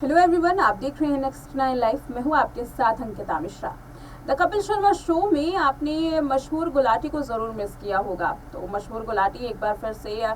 Hello everyone, आप देख रहे हैं नेक्स्ट 9 लाइफ। मैं हूं आपके साथ अंकिता मिश्रा। द कपिल शर्मा शो में आपने मशहूर गुलाटी को ज़रूर मिस किया होगा। तो मशहूर गुलाटी एक बार फिर से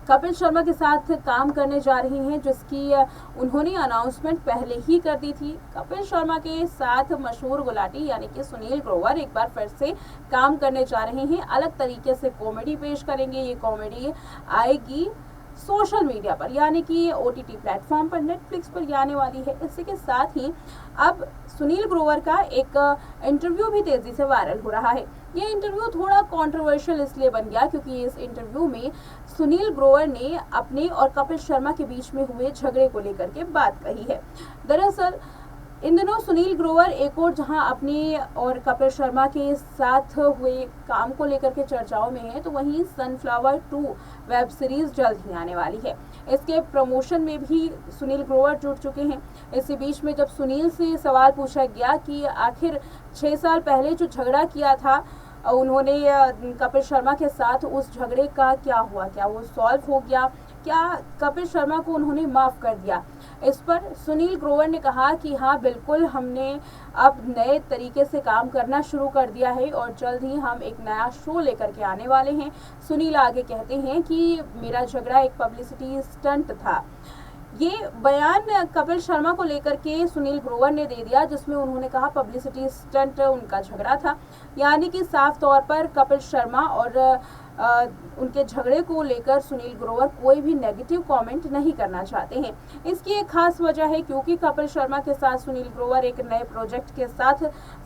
कपिल शर्मा के साथ काम करने जा रही हैं, जिसकी उन्होंने अनाउंसमेंट पहले ही कर दी थी। कपिल शर्मा के साथ मशहूर गुलाटी यानी कि सुनील ग्रोवर एक बार फिर से काम करने जा रहे हैं। अलग तरीके से कॉमेडी पेश करेंगे। ये कॉमेडी आएगी सोशल मीडिया पर यानी कि ओटीटी प्लेटफॉर्म पर, नेटफ्लिक्स पर ये आने वाली है। इसी के साथ ही अब सुनील ग्रोवर का एक इंटरव्यू भी तेजी से वायरल हो रहा है। ये इंटरव्यू थोड़ा कंट्रोवर्शियल इसलिए बन गया क्योंकि इस इंटरव्यू में सुनील ग्रोवर ने अपने और कपिल शर्मा के बीच में हुए झगड़े को लेकर के बात कही है। दरअसल इन दिनों सुनील ग्रोवर एक और जहां अपने और कपिल शर्मा के साथ हुए काम को लेकर के चर्चाओं में है, तो वहीं सनफ्लावर 2 वेब सीरीज जल्द ही आने वाली है। इसके प्रमोशन में भी सुनील ग्रोवर जुट चुके हैं। इसी बीच में जब सुनील से सवाल पूछा गया कि आखिर 6 साल पहले जो झगड़ा किया था उन्होंने कपिल शर्मा के साथ, उस झगड़े का क्या हुआ, क्या वो सॉल्व हो गया, क्या कपिल शर्मा को उन्होंने माफ कर दिया। इस पर सुनील ग्रोवर ने कहा कि हाँ बिल्कुल, हमने अब नए तरीके से काम करना शुरू कर दिया है और जल्द ही हम एक नया शो लेकर के आने वाले हैं। सुनील आगे कहते हैं कि मेरा झगड़ा एक पब्लिसिटी स्टंट था। ये बयान कपिल शर्मा को लेकर के सुनील ग्रोवर ने दे दिया, जिसमें उन्होंने कहा पब्लिसिटी स्टंट उनका झगड़ा था। यानी कि साफ तौर पर कपिल शर्मा और उनके झगड़े को लेकर सुनील ग्रोवर कोई भी नेगेटिव कमेंट नहीं करना चाहते हैं। इसकी एक खास वजह है क्योंकि कपिल शर्मा के साथ सुनील ग्रोवर एक नए प्रोजेक्ट के साथ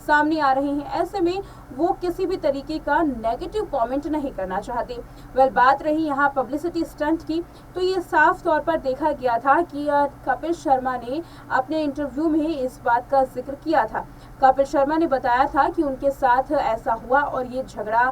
सामने आ रहे हैं। ऐसे में वो किसी भी तरीके का नेगेटिव कमेंट नहीं करना चाहते। बात रही यहाँ पब्लिसिटी स्टंट की, तो ये साफ तौर पर देखा गया था कि कपिल शर्मा ने अपने इंटरव्यू में इस बात का जिक्र किया था। कपिल शर्मा ने बताया था कि उनके साथ ऐसा हुआ और ये झगड़ा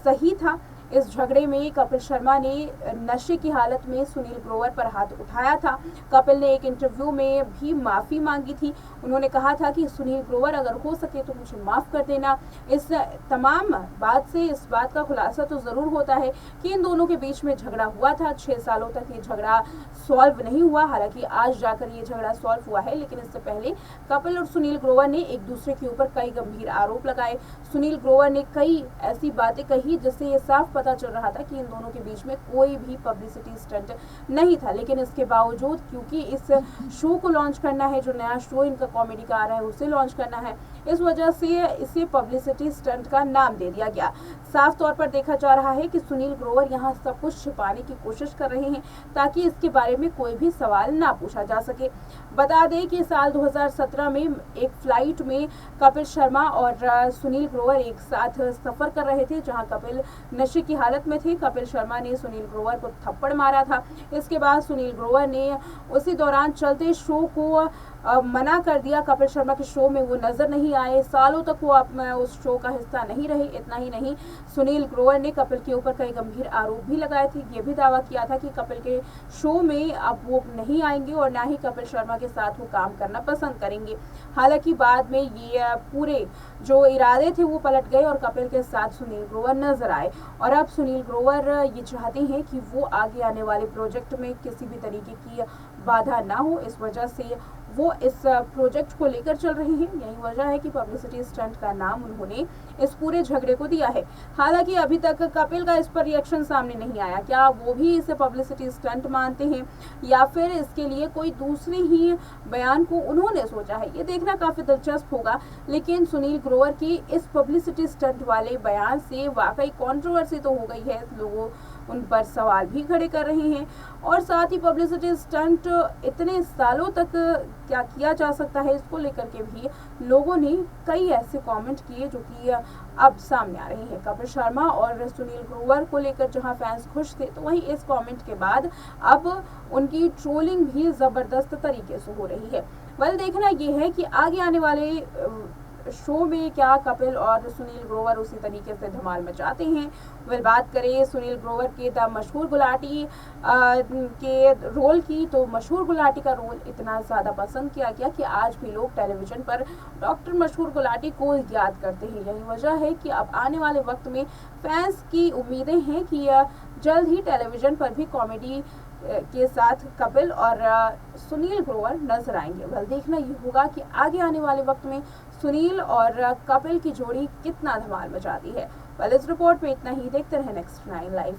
सही था। इस झगड़े में कपिल शर्मा ने नशे की हालत में सुनील ग्रोवर पर हाथ उठाया था। कपिल ने एक इंटरव्यू में भी माफ़ी मांगी थी। उन्होंने कहा था कि सुनील ग्रोवर अगर हो सके तो मुझे माफ़ कर देना। इस तमाम बात से इस बात का खुलासा तो ज़रूर होता है कि इन दोनों के बीच में झगड़ा हुआ था। 6 सालों तक ये झगड़ा सॉल्व नहीं हुआ। हालांकि आज जाकर ये झगड़ा सॉल्व हुआ है, लेकिन इससे पहले कपिल और सुनील ग्रोवर ने एक दूसरे के ऊपर कई गंभीर आरोप लगाए। सुनील ग्रोवर ने कई ऐसी बातें कही जिससे ये साफ पता चल रहा था कि इन दोनों के बीच में कोई भी पब्लिसिटी स्टंट नहीं था। लेकिन इसके बावजूद क्योंकि इस शो को लॉन्च करना है, जो नया शो इनका कॉमेडी का आ रहा है उसे लॉन्च करना है, इस वजह से इसे पब्लिसिटी स्टंट का नाम दे दिया गया। साफ तौर पर देखा जा रहा है कि सुनील ग्रोवर यहाँ सब कुछ छिपाने की कोशिश कर रहे हैं ताकि इसके बारे में कोई भी सवाल ना पूछा जा सके। बता दें कि साल 2017 में एक फ्लाइट में कपिल शर्मा और सुनील ग्रोवर एक साथ सफर कर रहे थे, जहां कपिल नशे की हालत में थे। कपिल शर्मा ने सुनील ग्रोवर को थप्पड़ मारा था। इसके बाद सुनील ग्रोवर ने उसी दौरान चलते शो को मना कर दिया। कपिल शर्मा के शो में वो नजर नहीं आए। सालों तक वो उस शो का हिस्सा नहीं रहे। इतना ही नहीं, सुनील ग्रोवर ने कपिल के ऊपर कई गंभीर आरोप भी लगाए थे। ये भी दावा किया था कि कपिल के शो में अब वो नहीं आएंगे और ना ही कपिल शर्मा के साथ वो काम करना पसंद करेंगे। हालांकि बाद में ये पूरे जो इरादे थे वो पलट गए और कपिल के साथ सुनील ग्रोवर नजर आए। और अब सुनील ग्रोवर ये चाहते हैं कि वो आगे आने वाले प्रोजेक्ट में किसी भी तरीके की बाधा ना हो। इस वजह से वो इस प्रोजेक्ट को लेकर चल रहे हैं। यही वजह है कि पब्लिसिटी स्टंट का नाम उन्होंने इस पूरे झगड़े को दिया है। हालांकि अभी तक कपिल का इस पर रिएक्शन सामने नहीं आया। क्या वो भी इसे पब्लिसिटी स्टंट मानते हैं या फिर इसके लिए कोई दूसरे ही बयान को उन्होंने सोचा है, ये देखना काफी दिलचस्प होगा। लेकिन सुनील ग्रोवर की इस पब्लिसिटी स्टंट वाले बयान से वाकई कंट्रोवर्सी तो हो गई है। लोगों उन पर सवाल भी खड़े कर रहे हैं और साथ ही पब्लिसिटी स्टंट इतने सालों तक क्या किया जा सकता है, इसको लेकर के भी लोगों ने कई ऐसे कमेंट किए जो कि अब सामने आ रहे हैं। कपिल शर्मा और सुनील ग्रोवर को लेकर जहां फैंस खुश थे, तो वहीं इस कमेंट के बाद अब उनकी ट्रोलिंग भी जबरदस्त तरीके से हो रही है। देखना यह है कि आगे आने वाले शो में क्या कपिल और सुनील ग्रोवर उसी तरीके से धमाल मचाते हैं। बात करें सुनील ग्रोवर के द मशहूर गुलाटी के रोल की, तो मशहूर गुलाटी का रोल इतना ज़्यादा पसंद किया गया कि आज भी लोग टेलीविजन पर डॉक्टर मशहूर गुलाटी को याद करते हैं। यही वजह है कि अब आने वाले वक्त में फैंस की उम्मीदें हैं कि जल्द ही टेलीविजन पर भी कॉमेडी के साथ कपिल और सुनील ग्रोवर नजर आएंगे। वेल, देखना ये होगा कि आगे आने वाले वक्त में सुनील और कपिल की जोड़ी कितना धमाल मचाती है। वेल, इस रिपोर्ट पे इतना ही। देखते रहे नेक्स्ट 9 लाइव।